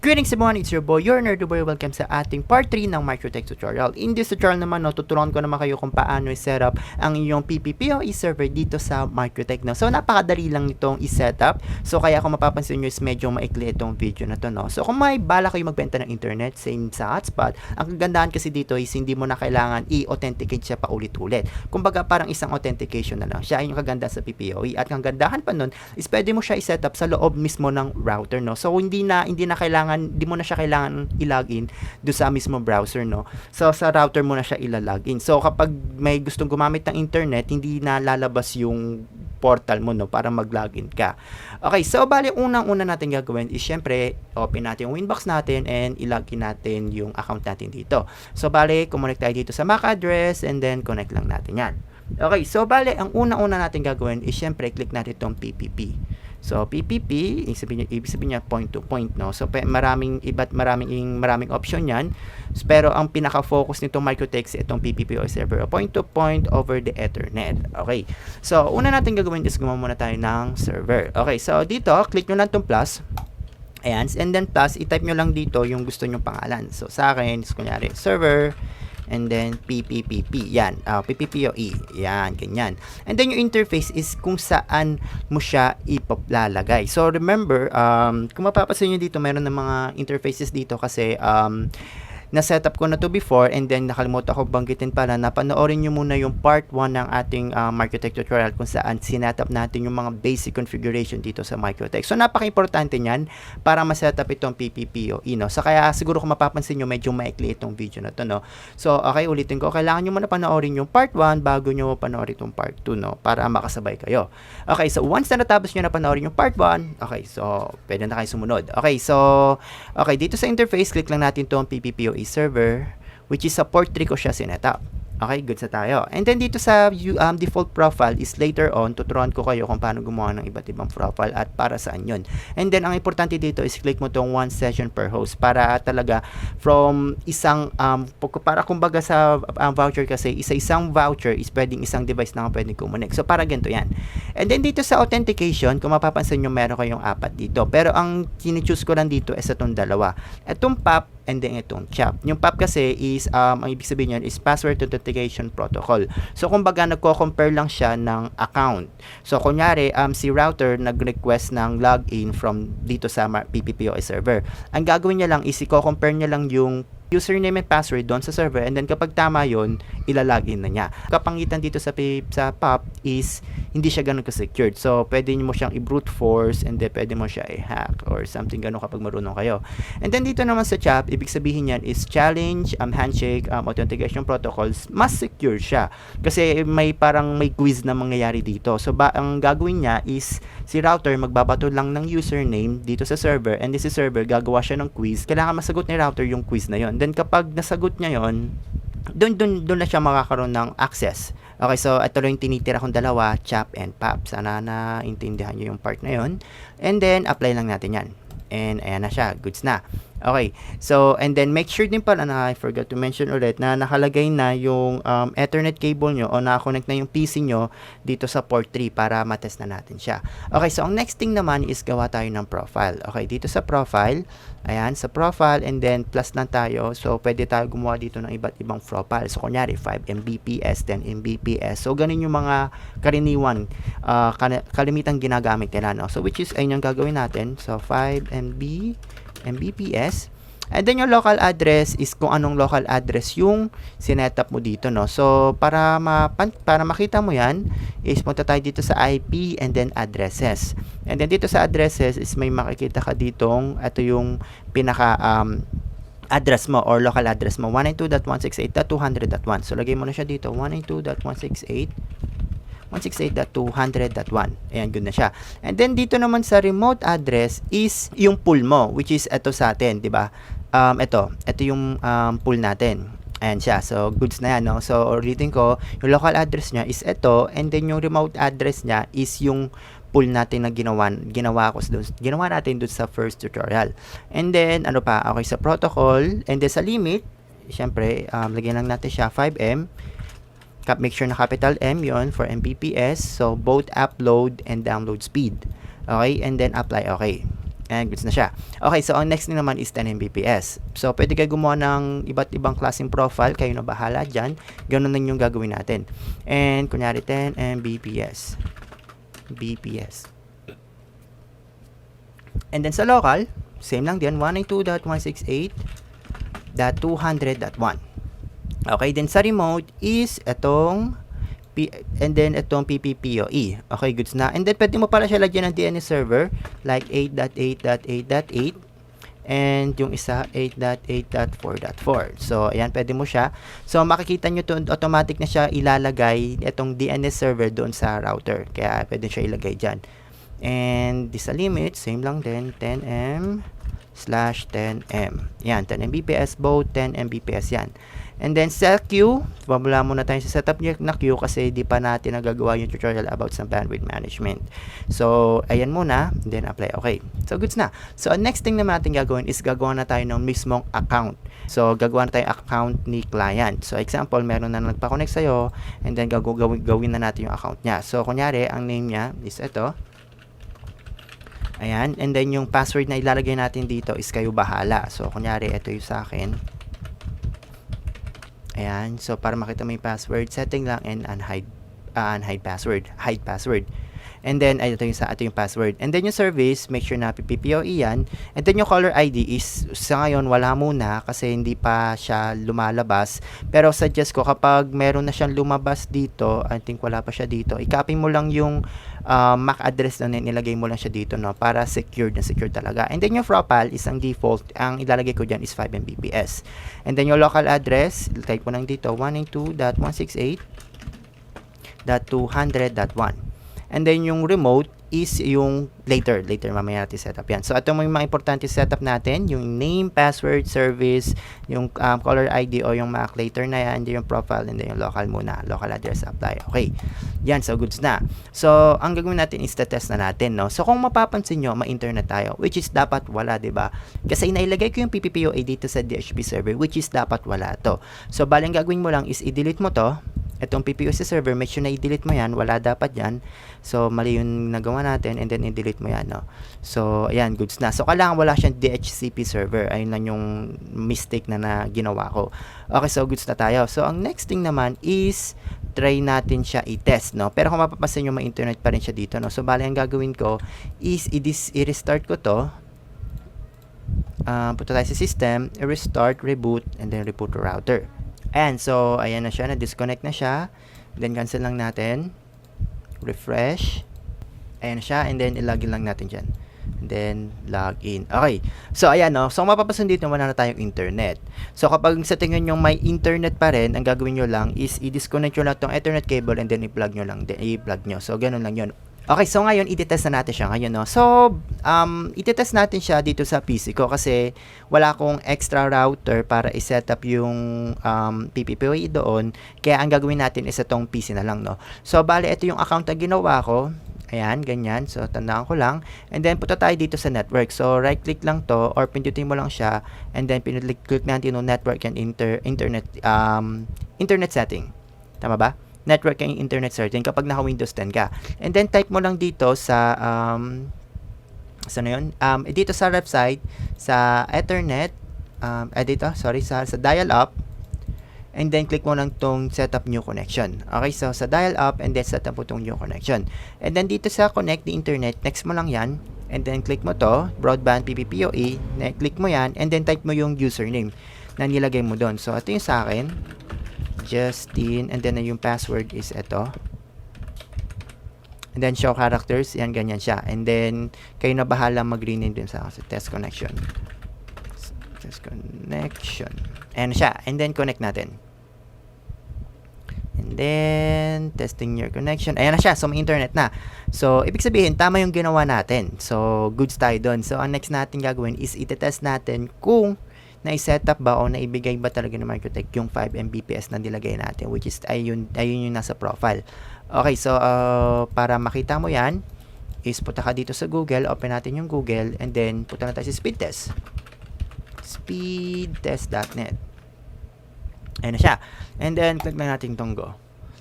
Greetings everyone, it's your boy, your Nerdy-Boi. Welcome sa ating part 3 ng Mikrotik tutorial. In this tutorial naman, tuturuan ko naman kayo kung paano i-setup ang inyong PPPoE server dito sa Mikrotik. So, napakadali lang itong i-setup. So, kaya kung mapapansin nyo is medyo maikli itong video na to. So, kung may bala kayo magbenta ng internet, same sa hotspot, ang kagandahan kasi dito is hindi mo na kailangan i-authenticate siya paulit-ulit. Kumbaga, parang isang authentication na lang. Siya ay yung kagandahan sa PPPoE. At ang kagandahan pa nun is pwede mo siya i-setup sa loob mismo ng router. So, hindi na kailangan, di mo na siya kailangan i-login do sa mismo browser, So, sa router mo na siya ilalogin. So, kapag may gustong gumamit ng internet, hindi na lalabas yung portal mo, para mag-login ka. Okay, so, bali, unang-una natin gagawin is, syempre, open natin yung Winbox natin and ilogin natin yung account natin dito. So, bali, connect tayo dito sa MAC address and then connect lang natin yan. Okay, so, bali, ang unang-una natin gagawin is, syempre, click natin itong PPP. So, PPP, ibig sabihin niya point to point, So, maraming option yan. Pero, ang pinaka-focus nitong Mikrotik is itong PPPoE server, point to point over the Ethernet. Okay. So, una natin gagawin is gumawa muna tayo ng server. Okay. So, dito, click nyo lang itong plus. Ayan. And then, plus, i-type nyo lang dito yung gusto nyong pangalan. So, sa akin, kunyari, server, and then PPPP, yan, PPPoE, yan, ganyan. And then yung interface is kung saan mo siya ipaplalagay. So remember, kung mapapansin nyo dito, meron ng mga interfaces dito kasi na-setup ko na to before and then nakalimutan ko banggitin pala na panoorin nyo muna yung part 1 ng ating Mikrotik tutorial kung saan sinetup natin yung mga basic configuration dito sa Mikrotik. So, napaka-importante nyan para ma-setup itong PPPoE, So, kaya siguro kung mapapansin nyo, medyo maikli itong video na to, So, okay, ulitin ko. Kailangan nyo muna panoorin yung part 1 bago nyo panoorin itong part 2, Para makasabay kayo. Okay, so, once na natapos nyo na panoorin yung part 1, okay, so, pwede na kayo sumunod. Okay, so, okay, dito sa interface, click lang natin itong PPPoE server, which is sa port 3 ko siya sinetup. Okay, good sa tayo. And then dito sa default profile is later on, tuturuan ko kayo kung paano gumawa ng iba't ibang profile at para saan yun. And then, ang importante dito is click mo tong one session per host para talaga from isang, para kumbaga sa voucher kasi, isa-isang voucher is pwedeng isang device na pwedeng kumonek. So, para ganito yan. And then dito sa authentication, kung mapapansin nyo, meron kayong 4 dito. Pero ang kini-choose ko lang dito is itong dalawa. Itong PAP and then itong CHAP. Yung PAP kasi is, ang ibig sabihin yan is Password Authentication Protocol. So, kumbaga, nagko-compare lang siya ng account. So, kunyari, si router nag-request ng login from dito sa PPPoE server. Ang gagawin niya lang is, i-compare niya lang yung username and password doon sa server and then kapag tama yun, ilalagin na niya. Kapangitan dito sa PAP is hindi siya ganun ka-secured. So, pwede mo siyang i-brute force and then pwede mo siya i-hack or something ganun kapag marunong kayo. And then dito naman sa CHAP, ibig sabihin yan is challenge, handshake, authentication protocols, mas secure siya. Kasi may quiz na mangyayari dito. So, ang gagawin niya is si router magbabato lang ng username dito sa server and this server gagawa siya ng quiz. Kailangan masagot ni router yung quiz na yon. Then kapag nasagot niya yon, doon na siya makakaroon ng access. Okay, so ito lang yung tinitira kong dalawa, CHAP and PAP. Sana naintindihan niyo yung part na yon. And then apply lang natin yan. And ayan na siya, goods na. Okay, so and then make sure din pala na I forgot to mention ulit na nakalagay na yung Ethernet cable nyo o nakakonect na yung PC nyo dito sa port 3 para matest na natin siya. Okay, so ang next thing naman is gawa tayo ng profile. Okay, dito sa profile, ayan, sa profile and then plus lang tayo. So, pwede tayo gumawa dito ng iba't ibang profile. So, kunyari, 5 Mbps, 10 Mbps. So, ganun yung mga karaniwan, kalimitang ginagamit nila, So, which is, ayun yung gagawin natin. So, 5 Mbps. And then yung local address is kung anong local address yung sinetup mo dito, So, para makita mo yan, is punta tayo dito sa IP and then addresses. And then dito sa addresses is may makikita ka ditong, ito yung pinaka address mo or local address mo, 192.168.200.1. So, lagay mo na siya dito, 192.168.200.1. Ayan, good na siya. And then, dito naman sa remote address is yung pool mo, which is ito sa atin, di ba? Ito yung pool natin. Ayan siya. So, goods na yan, So, ulitin ko, yung local address niya is ito, and then yung remote address niya is yung pool natin na ginawa natin doon sa first tutorial. And then, ano pa? Okay, sa protocol, and then sa limit, syempre, lagyan lang natin siya 5M. Make sure na capital M yon for Mbps. So, both upload and download speed. Okay, and then apply. Okay. And goods na siya. Okay, so ang next thing naman is 10 Mbps. So, pwede kayo gumawa ng iba't ibang klaseng profile. Kayo na bahala dyan. Ganun lang yung gagawin natin. And, kunyari 10 Mbps. BPS. And then sa local, same lang din, 192.168.200.1. Okay, then sa remote is itong and then itong PPPoE. Okay, goods na. And then pwede mo pala siya lagyan ng DNS server like 8.8.8.8 and yung isa 8.8.4.4. So, ayan, pwede mo siya. So, makikita nyo to, automatic na siya ilalagay itong DNS server doon sa router. Kaya pwede siya ilagay dyan. And this limit, same lang din, 10M/10M. Yan, 10 Mbps, both 10 Mbps yan. And then sa queue, wala muna tayo sa setup na queue kasi di pa natin nagagawa yung tutorial about sa bandwidth management. So, ayan muna, then apply. Okay. So, goods na. So, next thing naman natin gagawin is gagawa na tayo ng mismong account. So, gagawa na tayo account ni client. So, example, meron na nagpa-connect sa'yo and then gawin na natin yung account niya. So, kunyari, ang name niya is ito. Ayan. And then, yung password na ilalagay natin dito is kayo bahala. So, kunyari, ito yung sa akin. Ayan. So, para makita mo yung password, setting lang and unhide password. Hide password. And then, ito yung password. And then, yung service, make sure na PPPoE yan. And then, yung caller ID is, sa ngayon, wala muna kasi hindi pa siya lumalabas. Pero, suggest ko, kapag meron na siyang lumabas dito, I think wala pa siya dito, i-copy mo lang yung MAC address na nilagay mo lang siya dito, no, para secured na secure talaga. And then, yung profile is ang default. Ang ilalagay ko dyan is 5 Mbps. And then, yung local address, type mo lang dito, 192.168.200.1. And then, yung remote is yung later mamaya natin setup yan. So, ito mo yung mga importante setup natin, yung name, password, service, yung caller ID o yung MAC later na yan, yung profile, and then yung local muna, local address apply. Okay, yan, so goods na. So, ang gagawin natin is test na natin, no? So, kung mapapansin nyo, ma-internet tayo, which is dapat wala, diba? Kasi inailagay ko yung PPPoE dito sa DHCP server, which is dapat wala to. So, balang gagawin mo lang is i-delete mo to, itong PPPoE server, make sure na i-delete mo yan, wala dapat yan. So, mali yung nagawa natin, and then i-delete mo yan, no? So, ayan, goods na. So, kailangan wala siyang DHCP server. Ayun lang yung mistake na ginawa ko. Okay, so, goods na tayo. So, ang next thing naman is, try natin siya i-test, no? Pero kung mapapansin nyo, may internet pa rin siya dito, no? So, bali, ang gagawin ko is, i-restart ko to. Punta tayo sa system, i-restart, reboot, and then reboot to router. Ayan, so, ayan na siya, na-disconnect na siya. Then, cancel lang natin. Refresh. Ayan na siya, and then, ilagin lang natin dyan. And then, log in. Okay. So, ayan, no. So, mapapasun dito, wala na tayong internet. So, kapag sa tingin nyo may internet pa rin, ang gagawin nyo lang is, i-disconnect nyo lang itong Ethernet cable, and then, i-plug nyo lang. I-plug nyo. So, ganun lang yun. Okay, so ngayon, i-test na natin siya ngayon, no? So, i-test natin siya dito sa PC ko kasi wala akong extra router para i-set up yung PPPoE doon. Kaya ang gagawin natin is itong PC na lang, no? So, bale, ito yung account na ginawa ko. Ayan, ganyan. So, tandaan ko lang. And then, punta tayo dito sa network. So, right-click lang to or pindutin mo lang siya. And then, pinag-click natin yung network and internet setting. Tama ba? Network and internet setting kapag naka Windows 10 ka. And then type mo lang dito sa dito sa website sa Ethernet sa dial up, and then click mo lang tong setup new connection. Okay, so sa dial up and then set up mo tong new connection. And then dito sa connect the internet, next mo lang yan, and then click mo to broadband PPPoE, click mo yan, and then type mo yung username na nilagay mo doon. So ito yung sa akin, Justin, and then yung password is ito, and then show characters, yan, ganyan siya, and then kayo na bahala mag-rename din sa test connection, ayan siya, and then connect natin, and then testing your connection, ayan na siya, so may internet na. So ibig sabihin tama yung ginawa natin, so goods tayo dun. So ang next natin gagawin is itetest natin kung na-setup ba o naibigay ba talaga ng Mikrotik yung 5 Mbps na nilagay natin, which is ayun yung nasa profile. Okay, so para makita mo yan is punta ka dito sa Google, open natin yung Google, and then punta na tayo sa speed test, speedtest.net. Ayan na siya, and then click lang natin tong go.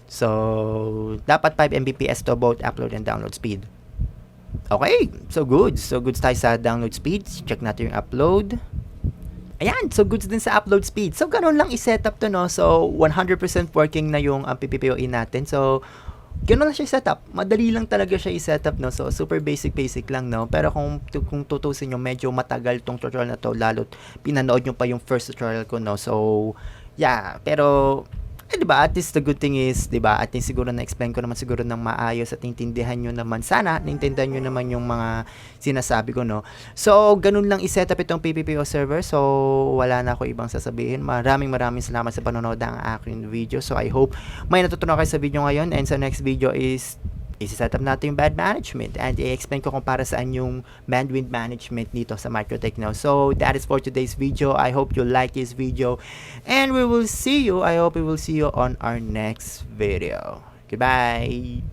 So dapat 5 Mbps to both upload and download speed. Okay, so good. So goods tayo sa download speed. Check natin yung upload. Ayan, so goods din sa upload speed. So ganun lang i-setup to, no? So 100% working na yung PPPoE natin. So ganun lang siya i-setup. Madali lang talaga siya i-setup, no? So super basic lang, no? Pero kung tutusin nyo, medyo matagal tong tutorial na to, lalo't pinanood nyo pa yung first tutorial ko, no? So yeah, pero diba, at least the good thing is, diba, at least siguro na-explain ko naman siguro ng maayos at naintindihan nyo naman, sana naintindihan nyo naman yung mga sinasabi ko, no? So, ganun lang i-setup itong PPPO server. So, wala na ako ibang sasabihin. Maraming salamat sa panonood ng aking video. So, I hope may natutunan kayo sa video ngayon, and sa next video is i-setup natin yung band management, and i-explain ko kung para saan yung bandwidth management dito sa Mikrotik, now. So that is for today's video. I hope you like this video, and I hope we will see you on our next video. Goodbye.